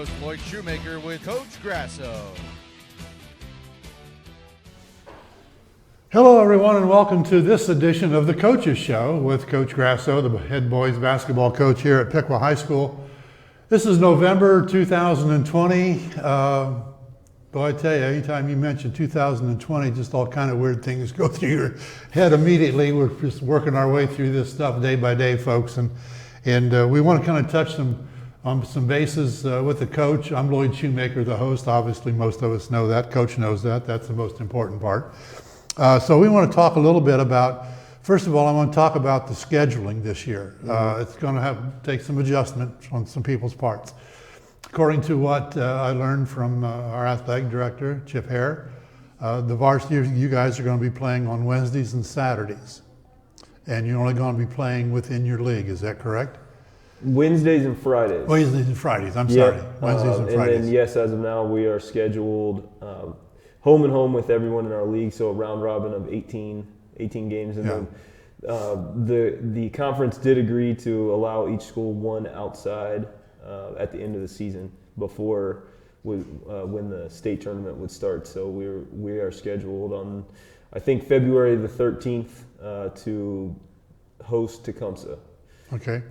host, Lloyd Shoemaker, with Coach Grasso. Hello, everyone, and welcome to this edition of the Coaches Show with Coach Grasso, the head boys basketball coach here at Piqua High School. This is November 2020. Boy, I tell you, anytime you mention 2020, just all kind of weird things go through your head immediately. We're just working our way through this stuff day by day, folks, and we want to kind of touch some bases with the coach. I'm Lloyd Shoemaker, the host. Obviously, most of us know that. Coach knows that. That's the most important part. So we want to talk a little bit about, first of all, I want to talk about the scheduling this year. It's going to take some adjustment on some people's parts. According to what I learned from our athletic director, Chip Hare, the varsity, you guys are going to be playing on Wednesdays and Saturdays. And you're only going to be playing within your league, is that correct? Wednesdays and Fridays. Wednesdays and Fridays, I'm sorry. Wednesdays and Fridays. And then, yes, as of now, we are scheduled home and home with everyone in our league, so a round robin of 18 games. And then the conference did agree to allow each school one outside at the end of the season before when the state tournament would start. So we are scheduled on, I think, February the 13th to host Tecumseh. Okay.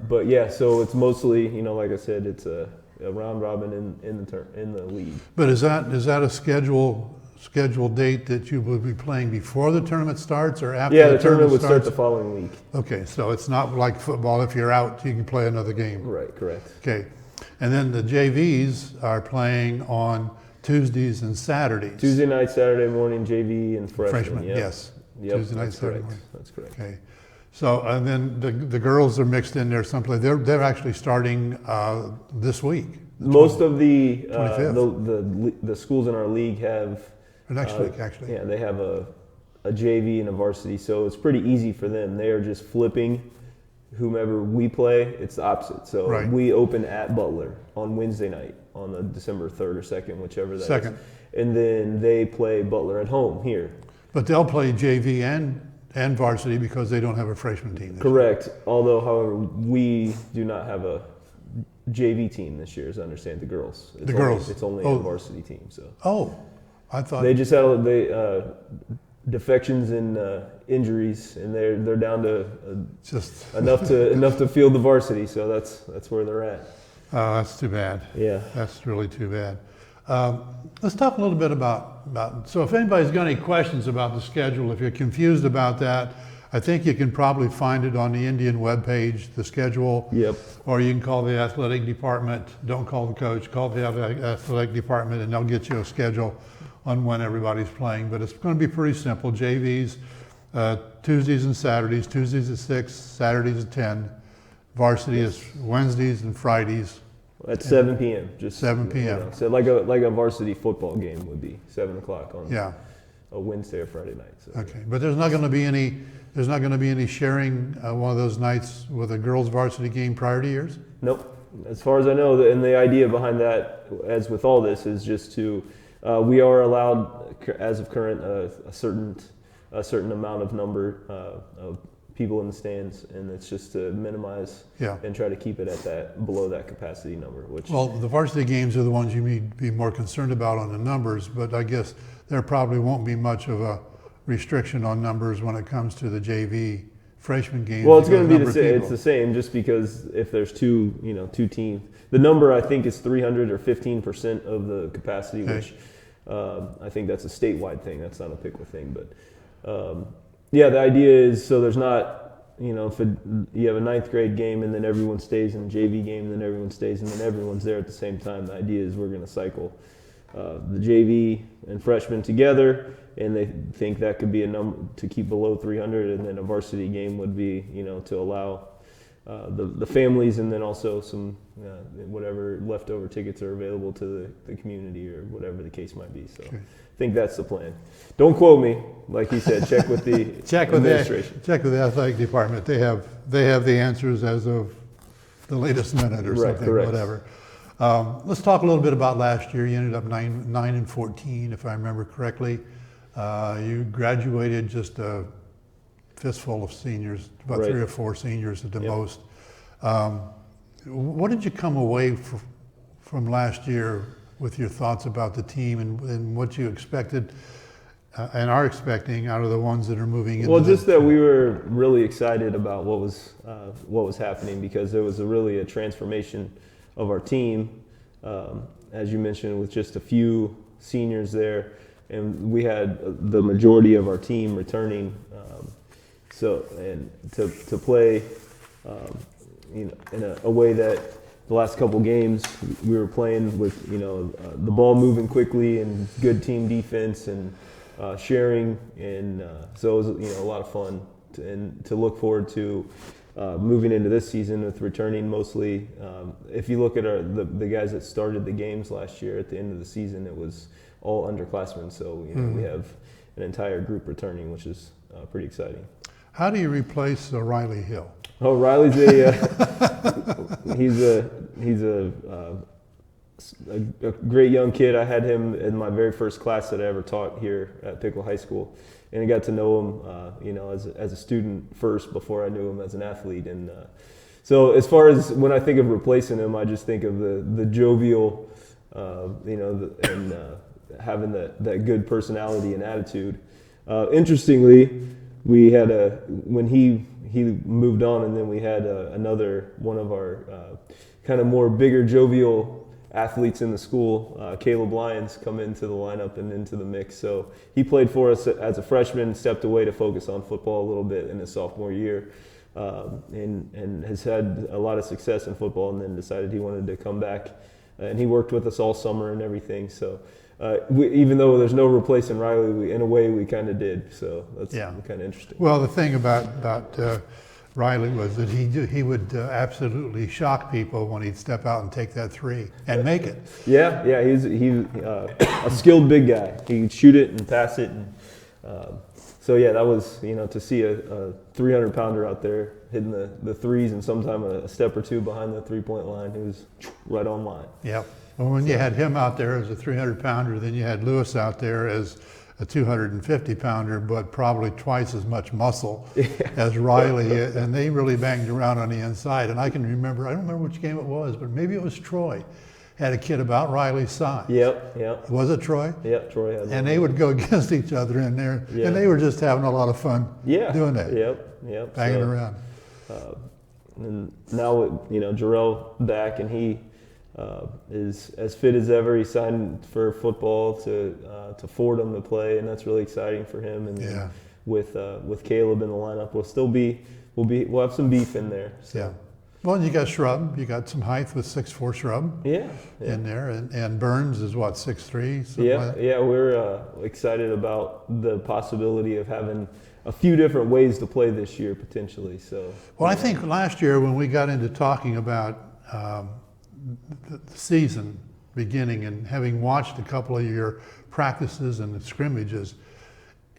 But yeah, so it's mostly, like I said, it's a round robin in the league. But is that a scheduled date that you will be playing before the tournament starts or after? Yeah, the tournament would starts? start the following week. Okay, so it's not like football. If you're out, you can play another game. Right, correct. Okay, and then the JVs are playing on Tuesdays and Saturdays. Tuesday night, Saturday morning, JV and freshmen. Yes. Yep, Tuesday night, that's Saturday correct. morning. That's correct. Okay. So, and then the girls are mixed in there someplace. They're actually starting this week. Most of the 25th. schools in our league have Next week, actually. Yeah, they have a JV and a varsity, so it's pretty easy for them. They are just flipping whomever we play. It's the opposite. So Right. we open at Butler on Wednesday night on the December 3rd or 2nd, whichever that Second. is. And then they play Butler at home here. But they'll play JV and varsity because they don't have a freshman team this year. Correct. Although, however, we do not have a JV team this year, as I understand the girls. It's only a varsity team. So. Oh, I thought They just had defections and injuries, and they're down to just enough to field the varsity. So that's where they're at. Oh, that's too bad. Yeah, That's really too bad. Let's talk a little bit about, so if anybody's got any questions about the schedule, if you're confused about that, I think you can probably find it on the Indian webpage, the schedule. Yep. Or you can call the athletic department. Don't call the coach, call the athletic department, and they'll get you a schedule on when everybody's playing. But it's going to be pretty simple. JVs, Tuesdays and Saturdays, Tuesdays at 6, Saturdays at 10. Varsity is Wednesdays and Fridays. At 7 p.m. Just 7 p.m. So like a varsity football game would be 7 o'clock on a Wednesday or Friday night. So. Okay, but there's not going to be any sharing one of those nights with a girls' varsity game prior to yours? Nope. As far as I know, and the idea behind that, as with all this, is just to we are allowed, as of current, a certain amount of number of people in the stands, and it's just to minimize and try to keep it at below that capacity number. Well, the varsity games are the ones you need to be more concerned about on the numbers, but I guess there probably won't be much of a restriction on numbers when it comes to the JV freshman games. Well, it's going to be the same. It's the same, just because if there's two teams, the number I think is 300 or 15% of the capacity, which I think that's a statewide thing. That's not a Piqua thing, but the idea is so there's not, if you have a ninth grade game and then everyone stays in a JV game and then everyone stays and then everyone's there at the same time. The idea is we're going to cycle the JV and freshmen together, and they think that could be a number to keep below 300, and then a varsity game would be, to allow the families, and then also some whatever leftover tickets are available to the community or whatever the case might be. So I think that's the plan. Don't quote me, like you said. Check with the administration. Check with the athletic department. They have the answers as of the latest minute or something, correct. Whatever. Let's talk a little bit about last year. You ended up 9-14, if I remember correctly. You graduated just a fistful of seniors, about 3 or 4 seniors at the most. What did you come away from last year with your thoughts about the team and what you expected and are expecting out of the ones that are moving into Well, just that we were really excited about what was happening, because there was really a transformation of our team, as you mentioned, with just a few seniors there, and we had the majority of our team returning. To play, in a way that the last couple games we were playing with, the ball moving quickly and good team defense and sharing, and so it was a lot of fun to look forward to moving into this season with returning mostly. If you look at the guys that started the games last year, at the end of the season, it was all underclassmen. So we have an entire group returning, which is pretty exciting. How do you replace Riley Hill? Oh, Riley's he's a great young kid. I had him in my very first class that I ever taught here at Piqua High School, and I got to know him, as a student first before I knew him as an athlete. And so, as far as when I think of replacing him, I just think of the jovial, and having that good personality and attitude. Interestingly, we had when he moved on, and then we had another one of our kind of more bigger jovial athletes in the school, Caleb Lyons, come into the lineup and into the mix. So he played for us as a freshman, stepped away to focus on football a little bit in his sophomore year, and has had a lot of success in football, and then decided he wanted to come back. And he worked with us all summer and everything. So even though there's no replacing Riley, in a way we kind of did. So that's kind of interesting. Well, the thing about Riley was that he would absolutely shock people when he'd step out and take that three and make it. Yeah, he's a skilled big guy. He'd shoot it and pass it, and so that was to see a 300-pounder out there hitting the threes, and sometime a step or two behind the 3-point line. He was right on line. Yep. Well, when you had him out there as a 300-pounder, then you had Lewis out there as a 250-pounder, but probably twice as much muscle as Riley, and they really banged around on the inside. And I don't remember which game it was, but maybe it was Troy. Had a kid about Riley's size. Yep. Was it Troy? Yep, Troy had one. And they would go against each other in there, and they were just having a lot of fun doing that. Yep. Banging around. And now Jarrell back, and he is as fit as ever. He signed for football to Fordham to play, and that's really exciting for him. And with Caleb in the lineup, we'll have some beef in there. So. Yeah. Well, you got Shrub. You got some height with 6'4" Shrub. In there, and Burns is what, 6'3"? We're excited about the possibility of having a few different ways to play this year potentially. So. Well, I think last year when we got into talking about the season beginning, and having watched a couple of your practices and the scrimmages,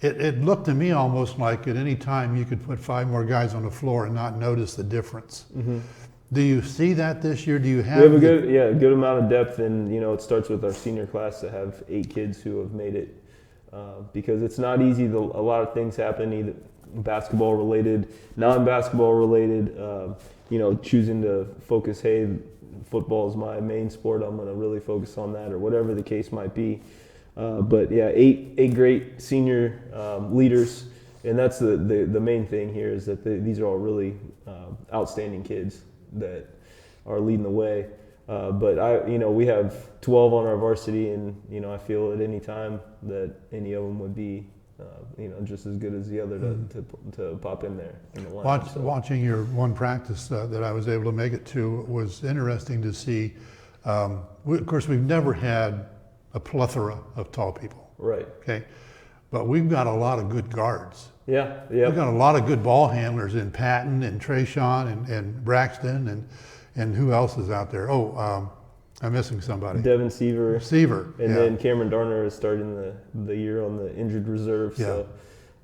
it looked to me almost like at any time you could put 5 more guys on the floor and not notice the difference. Mm-hmm. Do you see that this year? Do you have? We have a good amount of depth, and it starts with our senior class to have 8 kids who have made it, because it's not easy. A lot of things happen, either basketball related, non-basketball related. Choosing to focus. Hey, football is my main sport. I'm going to really focus on that, or whatever the case might be. But 8 great senior leaders, and that's the main thing here, is that these are all really outstanding kids that are leading the way. But we have 12 on our varsity, and I feel at any time that any of them would be just as good as the other to pop in there in the lineup. Watching your one practice that I was able to make it to was interesting to see. Of course, we've never had a plethora of tall people. Right. Okay. But we've got a lot of good guards. Yeah. We've got a lot of good ball handlers in Patton and Trayshawn and Braxton and who else is out there? I'm missing somebody. Devin Seaver. And yeah. then Cameron Darner is starting the year on the injured reserve. Yeah.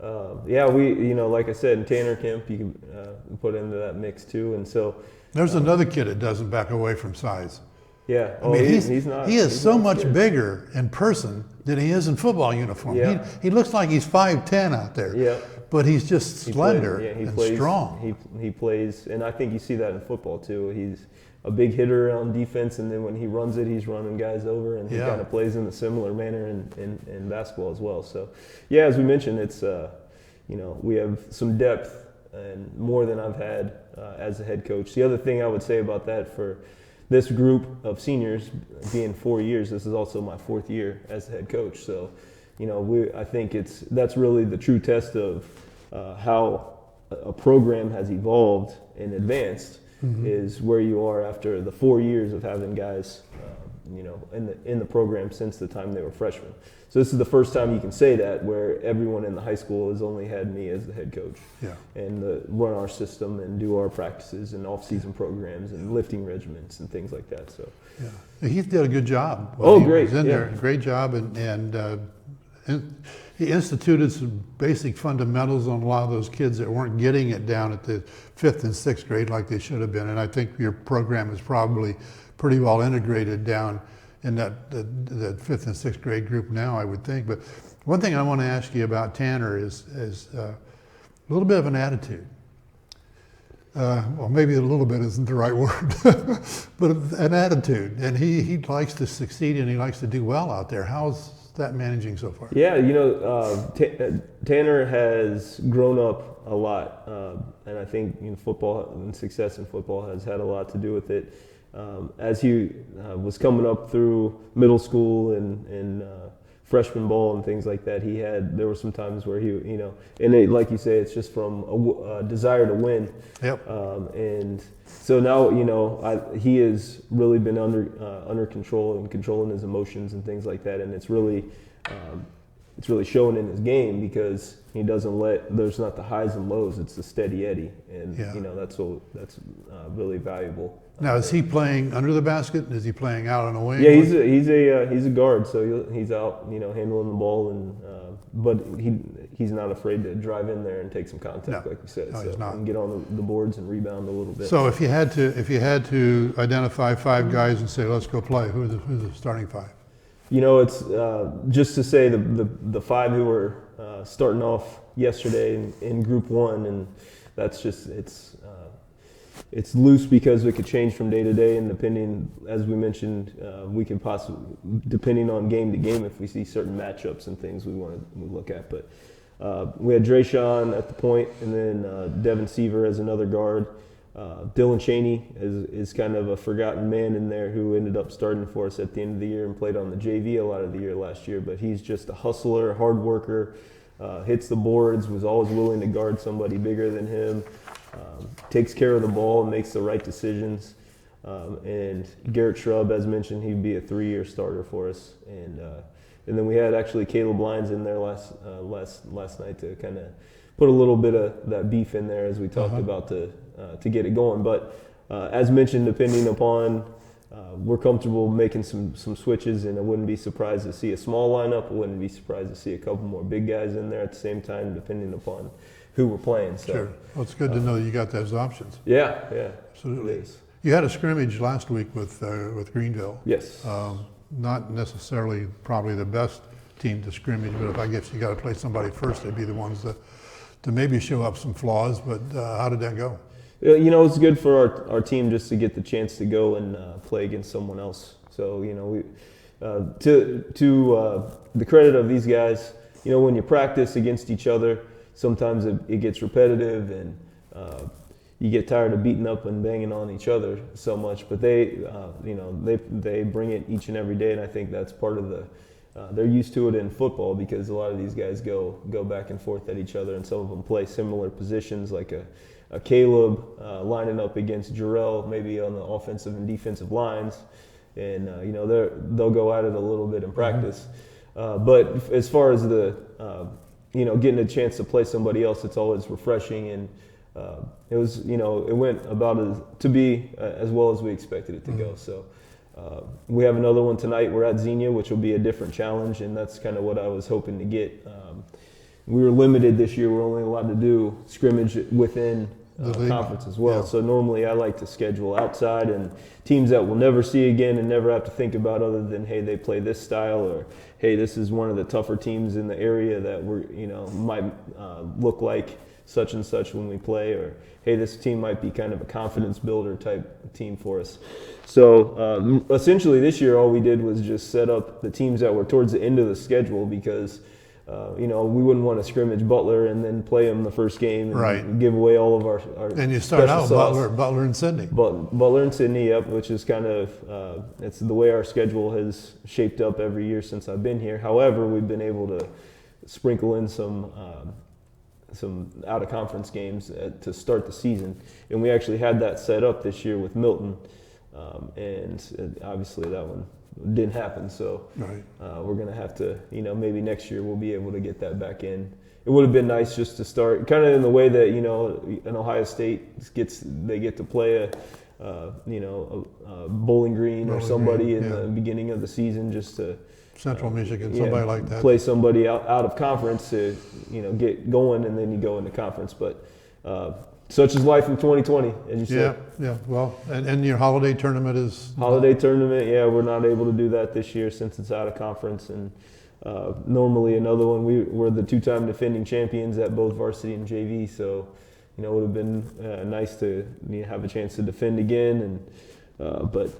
So, we, like I said, and Tanner Kemp, you can put into that mix too. And so. There's another kid that doesn't back away from size. Yeah. I mean, he's not. He is so much scared. bigger in person than he is in football uniform. Yeah. He looks like he's 5'10" out there. Yeah. But he's just slender and plays, strong. He plays, and I think you see that in football too. He's a big hitter on defense, and then when he runs it, he's running guys over, and he kind of plays in a similar manner in basketball as well. So, yeah, as we mentioned, it's we have some depth and more than I've had as a head coach. The other thing I would say about that, for this group of seniors being 4 years, this is also my 4th year as a head coach. So, I think that's really the true test of how a program has evolved and advanced, is where you are after the 4 years of having guys, in the program since the time they were freshmen. So this is the first time you can say that, where everyone in the high school has only had me as the head coach, and run our system and do our practices and off-season programs and lifting regiments and things like that. So he did a good job. Great! He was in there, great job, and he instituted some basic fundamentals on a lot of those kids that weren't getting it down at the 5th and 6th grade like they should have been. And I think your program is probably pretty well integrated down in that 5th and 6th grade group now, I would think. But one thing I want to ask you about Tanner is a little bit of an attitude. Well, maybe a little bit isn't the right word, but an attitude. And he likes to succeed and he likes to do well out there. How's that managing so far? Yeah, Tanner has grown up a lot, and I think football and success in football has had a lot to do with it. As he was coming up through middle school and freshman ball and things like that, there were some times where he, like you say, it's just from a desire to win. Yep. And so now, he has really been under control and controlling his emotions and things like that, and it's really showing in his game, because he doesn't there's not the highs and lows, it's the steady eddy, and that's really valuable. Now, is he playing under the basket? Is he playing out on a wing? Yeah, he's a guard, so he's out, handling the ball, and but he's not afraid to drive in there and take some contact, like we said. No, he's not. And get on the boards and rebound a little bit. So if you had to identify 5 guys and say, let's go play, who's the starting 5? It's just to say the 5 who were starting off yesterday in Group 1, and that's just it's loose because it could change from day to day, and depending, as we mentioned, we can possibly, depending on game to game, if we see certain matchups and things we want to look at. But we had Drayshawn at the point, and then Devin Seaver as another guard. Dylan Cheney is kind of a forgotten man in there, who ended up starting for us at the end of the year and played on the JV a lot of the year last year. But he's just a hustler, hard worker, hits the boards, was always willing to guard somebody bigger than him, takes care of the ball and makes the right decisions. And Garrett Shrub, as mentioned, he'd be a 3-year starter for us. And then we had actually Caleb Lyons in there last night to kind of put a little bit of that beef in there, as we talked about, to get it going. But as mentioned, depending upon, we're comfortable making some switches, and I wouldn't be surprised to see a small lineup. I wouldn't be surprised to see a couple more big guys in there at the same time, depending upon who we're playing. So, sure. Well, it's good to know that you got those options. Yeah, absolutely. You had a scrimmage last week with Greenville. Yes. Not necessarily probably the best team to scrimmage, but if I guess you got to play somebody first, they'd be the ones to maybe show up some flaws. But how did that go? It's good for our team just to get the chance to go and play against someone else. So, we to the credit of these guys, when you practice against each other, sometimes it gets repetitive, and you get tired of beating up and banging on each other so much. But they bring it each and every day, and I think that's part of they're used to it in football, because a lot of these guys go back and forth at each other, and some of them play similar positions, like a Caleb lining up against Jarrell, maybe on the offensive and defensive lines, and they'll go at it a little bit in practice. But as far as getting a chance to play somebody else, it's always refreshing, and it was it went about as well as we expected it to go. So we have another one tonight. We're at Xenia, which will be a different challenge, and that's kind of what I was hoping to get. We were limited this year. We're only allowed to do scrimmage within the conference as well. Yeah. So normally I like to schedule outside, and teams that we'll never see again and never have to think about, other than, hey, they play this style, or hey, this is one of the tougher teams in the area that might look like such and such when we play, or hey, this team might be kind of a confidence builder type team for us. So essentially this year all we did was just set up the teams that were towards the end of the schedule because we wouldn't want to scrimmage Butler and then play them the first game and give away all of our and you start out Butler and Sydney. Butler and Sydney, yep, which is kind of it's the way our schedule has shaped up every year since I've been here. However, we've been able to sprinkle in some out-of-conference games to start the season. And we actually had that set up this year with Milton, and obviously that one didn't happen. So we're going to have to, maybe next year we'll be able to get that back in. It would have been nice just to start kind of in the way that, an Ohio State they get to play a Bowling Green or somebody in the beginning of the season just to Central Michigan, somebody like that. Play somebody out of conference to, get going, and then you go into conference. But such is life in 2020, as you said. Yeah. Well, and your holiday tournament is tournament. Yeah, we're not able to do that this year since it's out of conference. And normally another one, we're the two-time defending champions at both varsity and JV. So, it would have been nice to have a chance to defend again. And but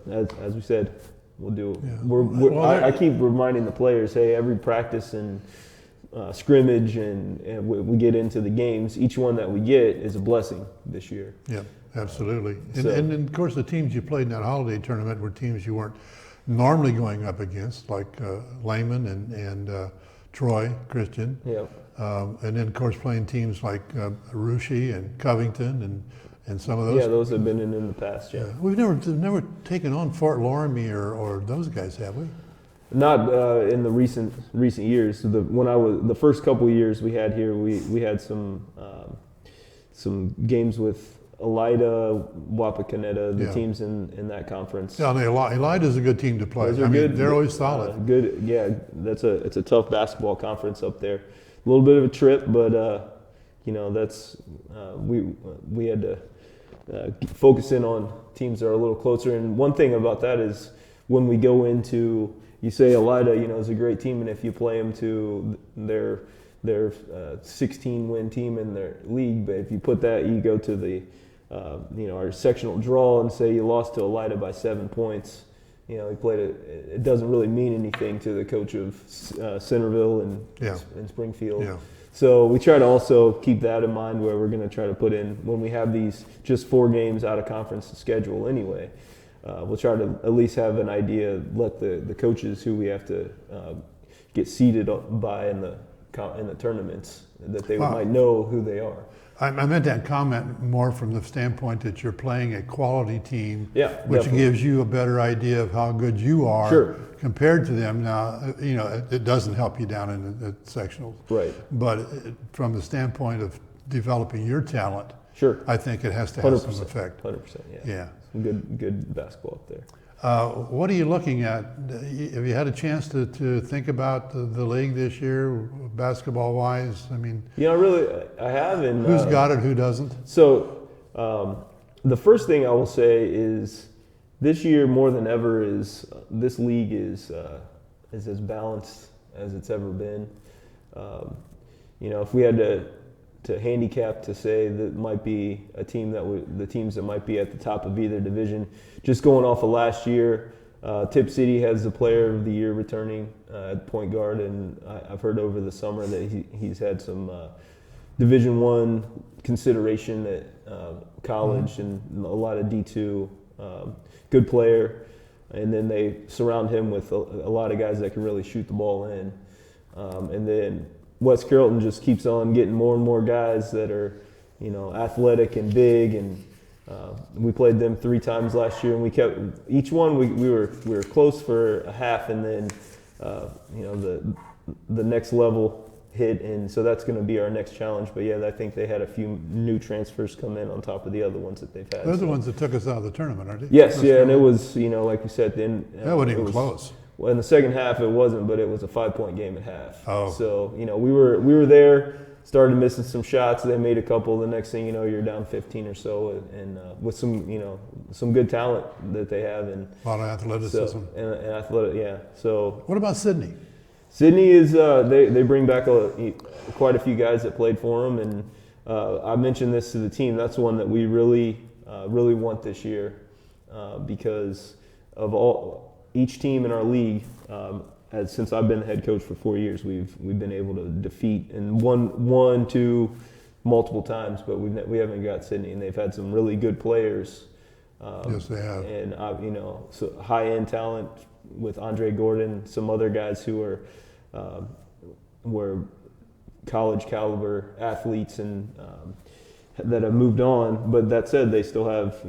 as we said, we'll do it. Yeah. I keep reminding the players, hey, every practice and scrimmage and we get into the games, each one that we get is a blessing this year. Yeah, absolutely. And of course, the teams you played in that holiday tournament were teams you weren't normally going up against, like Lehman and Troy Christian. Yeah. And then, of course, playing teams like Rushi and Covington and some of those. Yeah, those have been in the past. Yeah. We've never taken on Fort Loramie or those guys, have we? Not in the recent years. The first couple of years we had here, we had some games with Elida, Wapakoneta, the teams in that conference. Yeah, Elida's a good team to play. They're always solid. Good, yeah. It's a tough basketball conference up there. A little bit of a trip, but that's we had to focus in on teams that are a little closer. And one thing about that is when we go into, you say Elida, is a great team, and if you play them to their 16-win team in their league, but if you put that, you go to the our sectional draw and say you lost to Elida by 7 points, he played it doesn't really mean anything to the coach of Centerville and Springfield. Yeah. So we try to also keep that in mind where we're going to try to put in, when we have these just 4 games out of conference schedule anyway, we'll try to at least have an idea, let the coaches who we have to get seeded by in the tournaments, that they might know who they are. I meant that comment more from the standpoint that you're playing a quality team, which definitely gives you a better idea of how good you are compared to them. Now, it doesn't help you down in the sectionals. Right. But from the standpoint of developing your talent, I think it has to have some effect. 100%, yeah. Some good basketball up there. What are you looking at? Have you had a chance to think about the league this year, basketball-wise? I mean, I have. And who's got it? Who doesn't? So, the first thing I will say is, this year more than ever this league is as balanced as it's ever been. If we had to handicap to say that might be a team the teams that might be at the top of either division, just going off of last year, Tip City has the player of the year returning at point guard, and I've heard over the summer that he's had some Division I consideration at college and a lot of D2, good player, and then they surround him with a lot of guys that can really shoot the ball in, and then West Carrollton just keeps on getting more and more guys that are, athletic and big, and we played them 3 times last year, and we kept each one. We were close for a half, and then the next level hit, and so that's going to be our next challenge. But I think they had a few new transfers come in on top of the other ones that they've had. Those are the ones that took us out of the tournament, aren't they? Yes, and it was like we said, then that wasn't even close. Well, in the second half it wasn't, but it was a 5-point game at half. Oh. So, we were there, started missing some shots, they made a couple, the next thing you know, you're down 15 or so, and with some good talent that they have. And a lot of athleticism. So, and athletic, yeah. So. What about Sydney? Sydney is, they bring back quite a few guys that played for them, and I mentioned this to the team. That's one that we really want this year because of each team in our league. Since I've been the head coach for 4 years, we've been able to defeat and one, two, multiple times, but we haven't got Sydney, and they've had some really good players. Yes, they have. And so high-end talent with Andre Gordon, some other guys who were college caliber athletes and that have moved on. But that said, they still have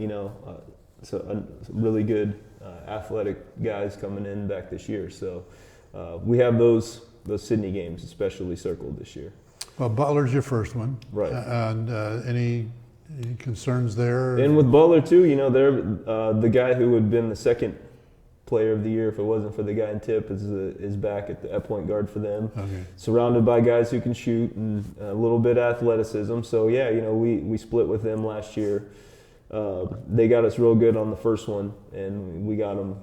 some really good athletic guys coming in back this year. So we have those Sydney games especially circled this year. Well, Butler's your first one, right? And any concerns there? And with Butler too, they're the guy who would have been the second player of the year if it wasn't for the guy in Tip is back at point guard for them. Okay. Surrounded by guys who can shoot and a little bit of athleticism. So yeah, we split with them last year. They got us real good on the first one, and we got them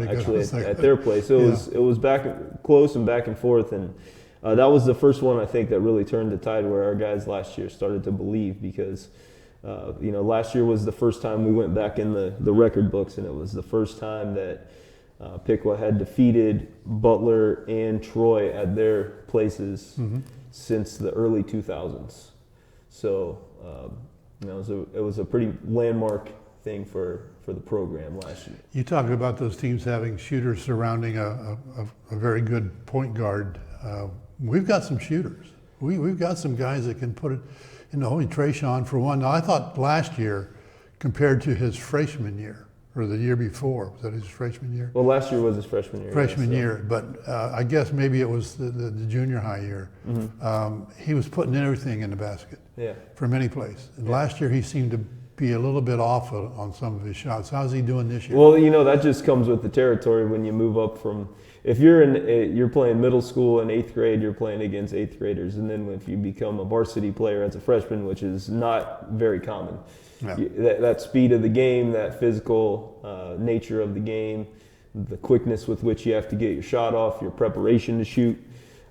actually at their place. So it was back close and back and forth, and that was the first one I think that really turned the tide where our guys last year started to believe because. Last year was the first time we went back in the record books, and it was the first time that Piqua had defeated Butler and Troy at their places since the early 2000s. So it was a pretty landmark thing for the program last year. You talk about those teams having shooters surrounding a very good point guard. We've got some shooters. We've got some guys that can put it. Only Trey for one. Now, I thought last year, compared to his freshman year, or the year before, was that his freshman year? Well, last year was his freshman year. Freshman year, but I guess maybe it was the junior high year. He was putting everything in the basket from any place. And last year, he seemed to be a little bit off on some of his shots. How's he doing this year? Well, that just comes with the territory when you move up from. If you're playing middle school in 8th grade, you're playing against 8th graders, and then if you become a varsity player as a freshman, which is not very common, that speed of the game, that physical nature of the game, the quickness with which you have to get your shot off, your preparation to shoot.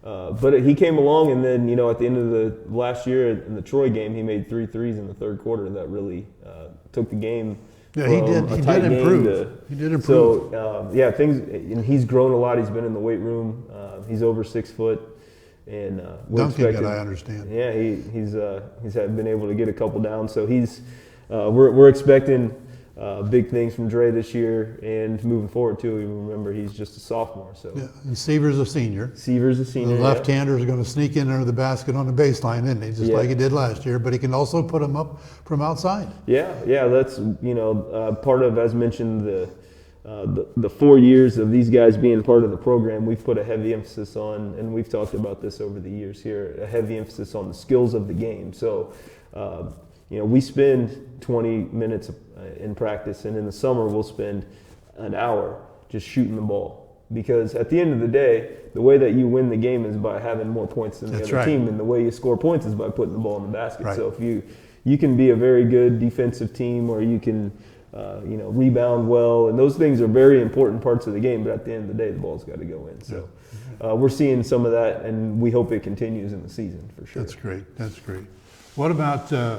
But he came along, and then at the end of the last year in the Troy game, he made 3 threes in the third quarter that really took the game. Yeah, he did improve. He did improve. So, things, and he's grown a lot. He's been in the weight room. He's over 6 foot. And dunking it, I understand. Yeah, he's been able to get a couple down. So we're expecting big things from Dre this year and moving forward too. Remember, he's just a sophomore. So and Seaver's a senior. The left-hander is going to sneak in under the basket on the baseline, isn't he? Just like he did last year. But he can also put them up from outside. Yeah. That's part of, as mentioned, the 4 years of these guys being part of the program. We've put a heavy emphasis on, and we've talked about this over the years here, a heavy emphasis on the skills of the game. So. We spend 20 minutes in practice, and in the summer we'll spend an hour just shooting the ball. Because at the end of the day, the way that you win the game is by having more points than the other team, and the way you score points is by putting the ball in the basket. Right. So if you can be a very good defensive team, or you can rebound well, and those things are very important parts of the game. But at the end of the day, the ball's got to go in. So we're seeing some of that, and we hope it continues in the season for sure. That's great. What about your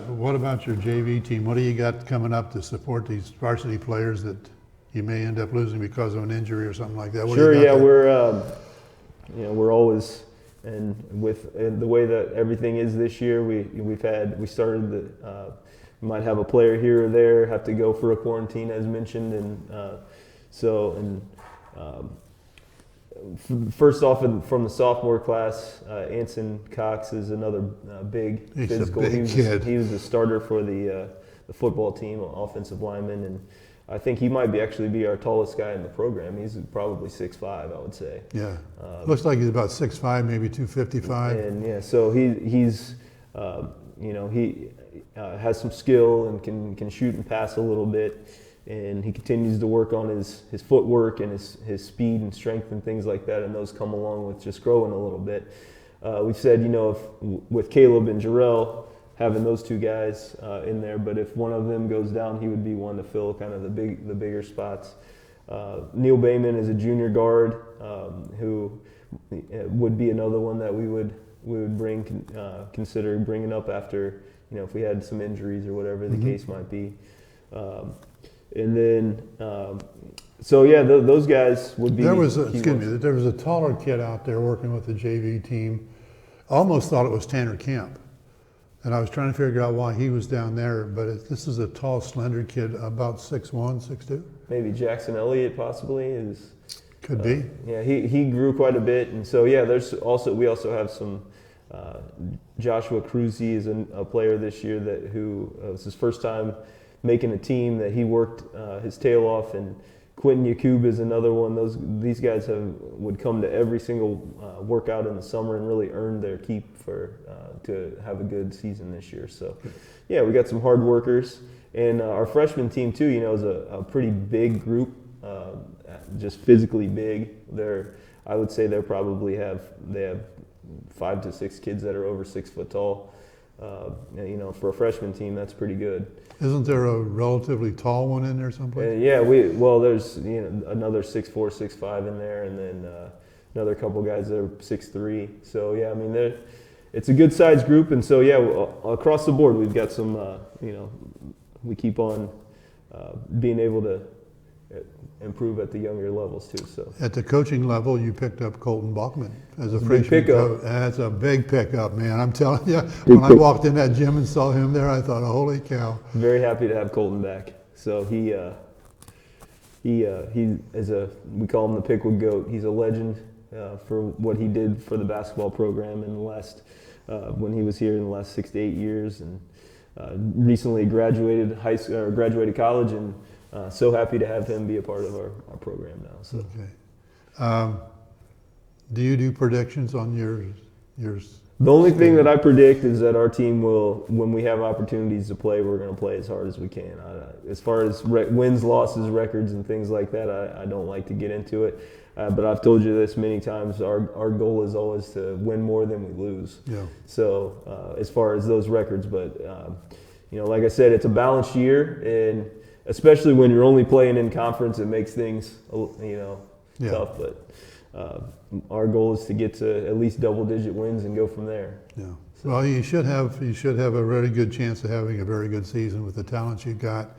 JV team? What do you got coming up to support these varsity players that you may end up losing because of an injury or something like that? We're always, and with the way that everything is this year, we might have a player here or there have to go for a quarantine, as mentioned, and first off, from the sophomore class, Anson Cox is another big physical. Kid. He was a starter for the football team, offensive lineman, and I think he might actually be our tallest guy in the program. He's probably 6'5", I would say. Yeah, looks like he's about 6'5", maybe 255. And so he's he has some skill and can shoot and pass a little bit. And he continues to work on his footwork and his speed and strength and things like that, and those come along with just growing a little bit. We've said, with Caleb and Jarrell, having those two guys in there, but if one of them goes down, he would be one to fill kind of the bigger spots. Neil Bayman is a junior guard who would be another one that we would consider bringing up after if we had some injuries or whatever the case might be. And then, so yeah, those guys would be. There was a taller kid out there working with the JV team. Almost thought it was Tanner Kemp, and I was trying to figure out why he was down there. But this is a tall, slender kid, about 6'1", 6'2". Maybe Jackson Elliott possibly is. Could be. Yeah, he grew quite a bit, and so yeah, we also have some. Joshua Cruzy is a player this year who was his first time making a team that he worked his tail off, and Quentin Yakub is another one. These guys would come to every single workout in the summer and really earned their keep to have a good season this year. So yeah, we got some hard workers, and our freshman team too. Is a pretty big group, just physically big. I would say they have 5 to 6 kids that are over 6 foot tall. For a freshman team, that's pretty good. Isn't there a relatively tall one in there someplace? There's another 6'4", 6'5" in there, and then another couple guys that are 6'3". So yeah, it's a good sized group, and so yeah, across the board we've got some. We keep on being able to improve at the younger levels too. So at the coaching level, you picked up Colton Bachman as a freshman. Pickup. That's a big pickup, man. I'm telling you. When I walked in that gym and saw him there, I thought, "Holy cow!" Very happy to have Colton back. So he is we call him the Piqua GOAT. He's a legend for what he did for the basketball program in the last when he was here in the last 6 to 8 years, and recently graduated college, and so happy to have him be a part of our program now. So. Okay. Do you do predictions on yours? The only thing that I predict is that our team will, when we have opportunities to play, we're going to play as hard as we can. As far as wins, losses, records, and things like that, I don't like to get into it. But I've told you this many times, our goal is always to win more than we lose. Yeah. So as far as those records, but like I said, it's a balanced year, and especially when you're only playing in conference, it makes things tough. But our goal is to get to at least double-digit wins and go from there. Yeah. So. Well, you should have a really good chance of having a very good season with the talent you've got.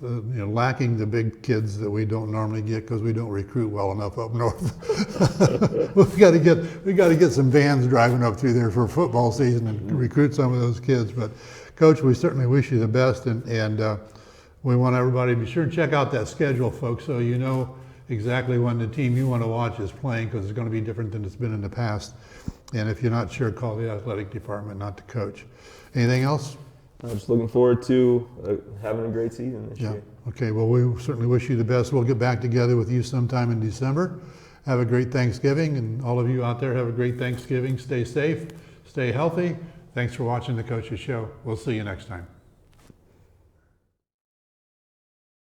Lacking the big kids that we don't normally get because we don't recruit well enough up north. we got to get some vans driving up through there for football season and recruit some of those kids. But Coach, we certainly wish you the best, and we want everybody to be sure and check out that schedule, folks, so you know exactly when the team you want to watch is playing, because it's going to be different than it's been in the past. And if you're not sure, call the athletic department, not the coach. Anything else? I'm just looking forward to having a great season this year. Okay, well, we certainly wish you the best. We'll get back together with you sometime in December. Have a great Thanksgiving, and all of you out there have a great Thanksgiving. Stay safe, stay healthy. Thanks for watching the Coach's Show. We'll see you next time.